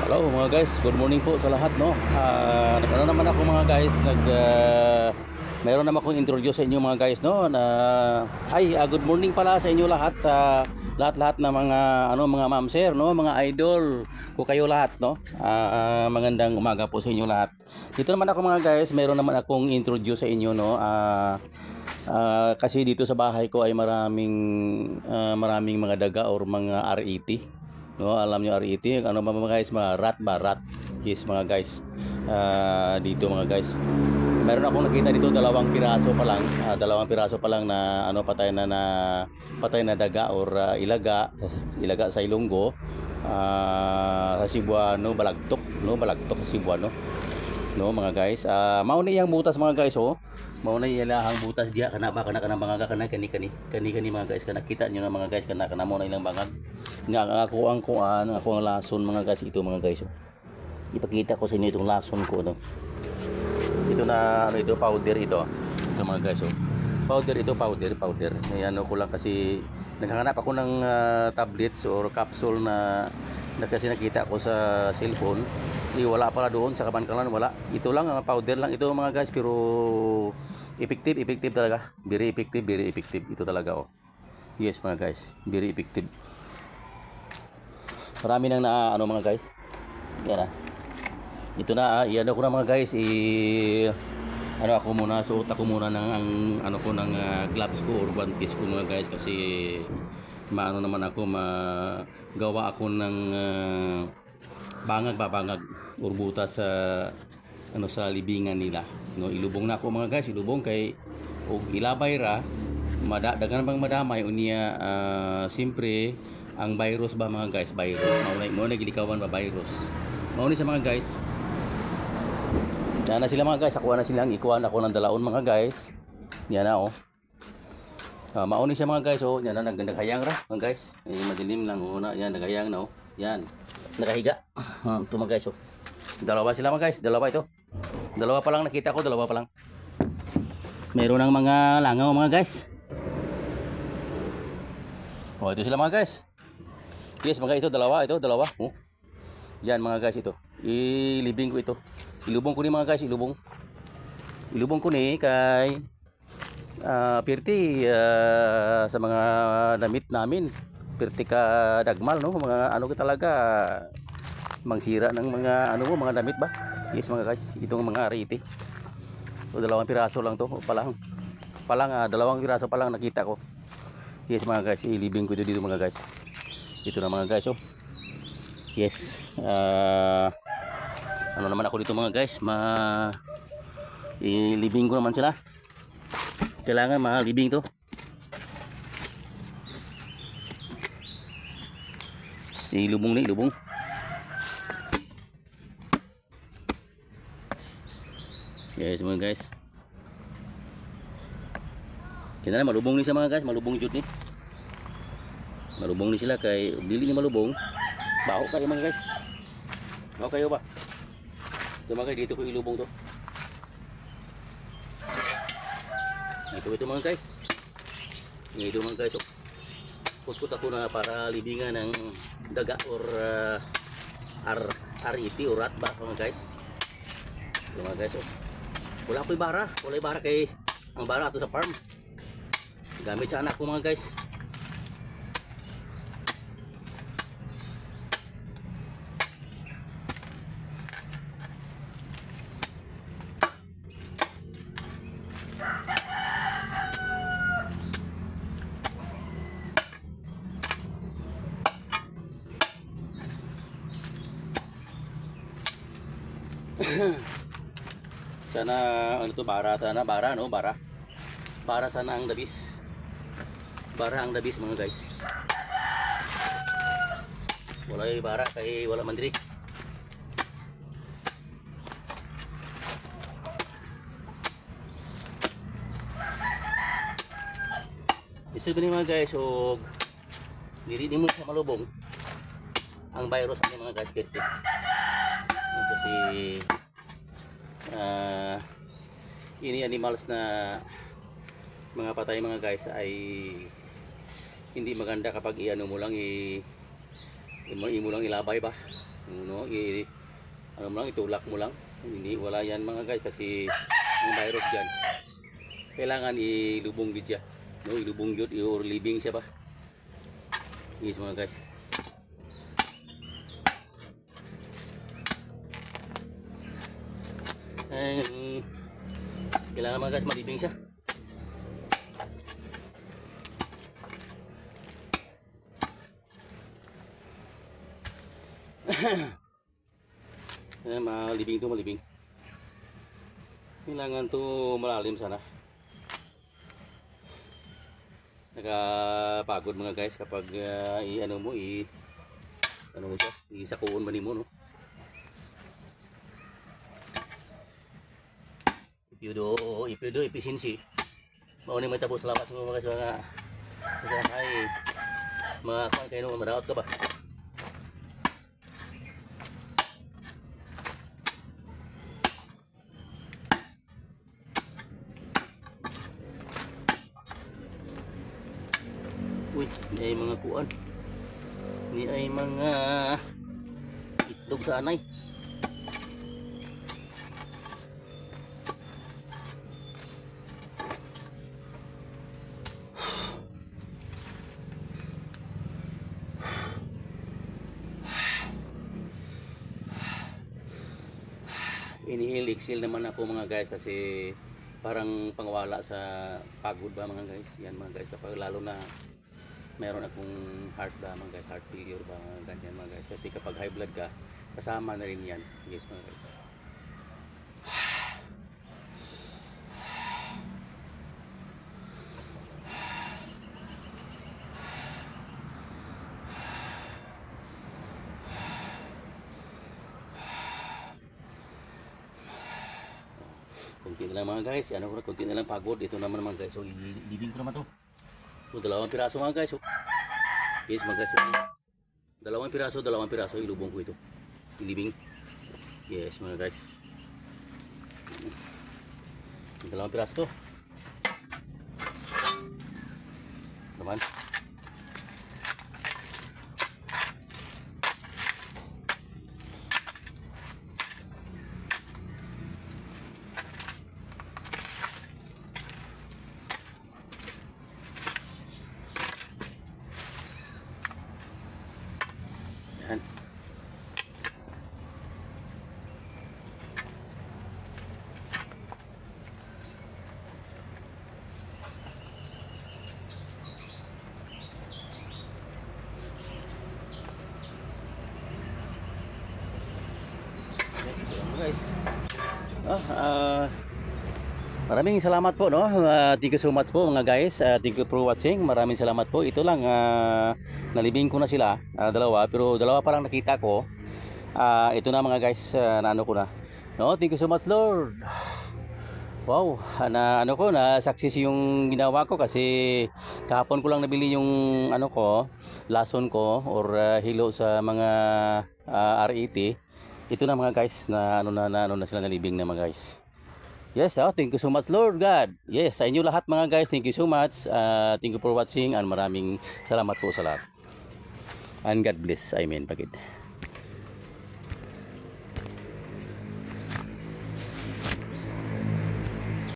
Hello mga guys, good morning po sa lahat, no. Nagano naman ako mga guys, mayroon naman akong introduce sa inyo mga guys, no, na good morning pala sa inyo lahat, sa lahat-lahat na mga mga ma'am sir, no, mga idol ko kayo lahat, no. Magandang umaga po sa inyo lahat. Dito naman ako mga guys, mayroon naman akong introduce sa inyo, no. Kasi dito sa bahay ko ay maraming mga daga or mga RET. No, alam niyo RET, ano ba mga guys, mga rat ba, rat. Yes mga guys. Dito mga guys. Meron akong nakita dito dalawang piraso pa lang na patay na daga or ilaga sa Ilonggo. Sa Cebuano, balagtok sa Cebuano. No mga guys, mao ni yang butas mga guys, oh. Mao na ilahang butas diha kana mga kani mga guys, kana kita niyo na mga guys, kana mo na ilang bangag nga ako ang lason mga guys, ito mga guys, oh. Ipakita ko sa inyo itong lason ko, no. Ito na ito powder ito mga guys, oh. Powder. Ay ko lang kasi naghahanap ako ng tablets or capsule na kasi nakita ko sa cellphone. Wala pala doon sa Kabankalan, wala. Ito lang, powder lang ito mga guys, pero effective talaga. Very effective ito talaga, oh. Yes mga guys, very effective. Marami nang mga guys. Yan ito na, iyan ako na mga guys, suot ako muna ng gloves ko or guantes ko mga guys, kasi magawa ako ng bangag or butas sa libingan nila, no. Ilubong na ako mga guys, kay og ilabay ra dagan bang madamay unya. Siyempre ang virus ba mga guys, mao na gilikawan ba virus, mao ni sa mga guys. Yan na sila mga guys, ikuha na ako ng dalaon mga guys. Yan na, oh. Mao ni siya mga guys, oh. Yan na, naghayang ra mga guys. Madilim lang, oh, na. Yan, naghayang na, oh. Yan, nakahiga. Ito mga guys, oh. Dalawa sila mga guys, dalawa ito. Dalawa pa lang nakita ko, dalawa pa lang. Meron ng mga langaw mga guys. Oh, ito sila mga guys. Yes mga guys, ito dalawa. Oh. Yan mga guys, ito. Ilibing ko ito. Ilubong ko ni mga guys, ilubong ko ni kay pirti sa mga damit namin. Pirti ka dagmal, no, mga talaga mangsira ng mga mga damit ba. Yes mga guys, itong mga arete. So, dalawang piraso lang to, dalawang piraso pa lang nakita ko. Yes mga guys, ilibing ko ito dito mga guys. Ito na mga guys, oh. Yes. Naman ako dito mga guys, ilibing ko naman sila. Kailangan malibing to. Ilubong. Yes mga guys. Kaya na malubong ni sa mga guys, malubong jud ni. Malubong ni sila kay dili ni malubong. Baho kayo mga guys. Baho kayo ba? Ito mga guys, dito ko ilubong to. Ito mga guys. Ito mga guys, oh. Putkot ako na para libingan ng daga or RET or rat ba mga guys. Ito mga guys, oh. Wala bara kay ang bara ato sa farm. Gamit sa anak ko mga guys. Sana bara sana ang dabis. Bara ang dabis mga guys. Walay bara kay wala mandiri. Gusto ba ni mga guys, og dili mo sa malubong ang virus ni mga guys, kasi ini animals na mga patay mga guys ay hindi maganda kapag iano mo lang imo lang ilabay ba. No, ano mo lang, itulak mo lang. Hindi, wala yan mga guys kasi ang virus dyan. Kailangan ilubong gid siya. No, ilubong yun, or living siya ba? Yes mga guys. Kailangan mga guys malibing siya. Malibing to, malibing. Kailangan to malalim sana. Nakapagod mga guys kapag ano mo ano mo siya, isakuon man mo, no. If you do efficiency, mao ni may tapos. Salamat sa mga guys mga ay mga kung kayo nung madaot ka ba. Uy, ni ay mga kuan. Ni ay mga itlog sa anay. Inhale, exhale naman ako mga guys kasi parang pangwala sa pagod ba mga guys. Yan mga guys, kapag lalo na meron akong heart ba mga guys, heart failure ba mga ganyan mga guys. Kasi kapag high blood ka, kasama na rin yan guys mga guys. Kunti na lang mga guys, ano ko na, kunti na lang pagod. Ito naman mga guys, so living ko naman to. So dalawang piraso mga guys. So, yes mga guys, dalawang piraso, ilubong ko ito. Ilibing. Yes mga guys. Dalawang piraso to. Naman. Yan. Guys. Maraming salamat po, no. Thank you so much po mga guys. Thank you for watching. Maraming salamat po. Ito lang, nalibing ko na sila, dalawa, pero dalawa pa lang nakita ko. Ito na mga guys, na ano ko na. No, thank you so much Lord. Wow, na ano ko na success yung ginawa ko kasi kahapon ko lang nabili yung ano ko, lason ko or hilo sa mga RET. Ito na mga guys na ano na sila nalibing na mga guys. Yes, thank you so much Lord God. Yes, sa inyo lahat mga guys, thank you so much. Thank you for watching and maraming salamat po sa lahat. And God bless. Amen. Pagid.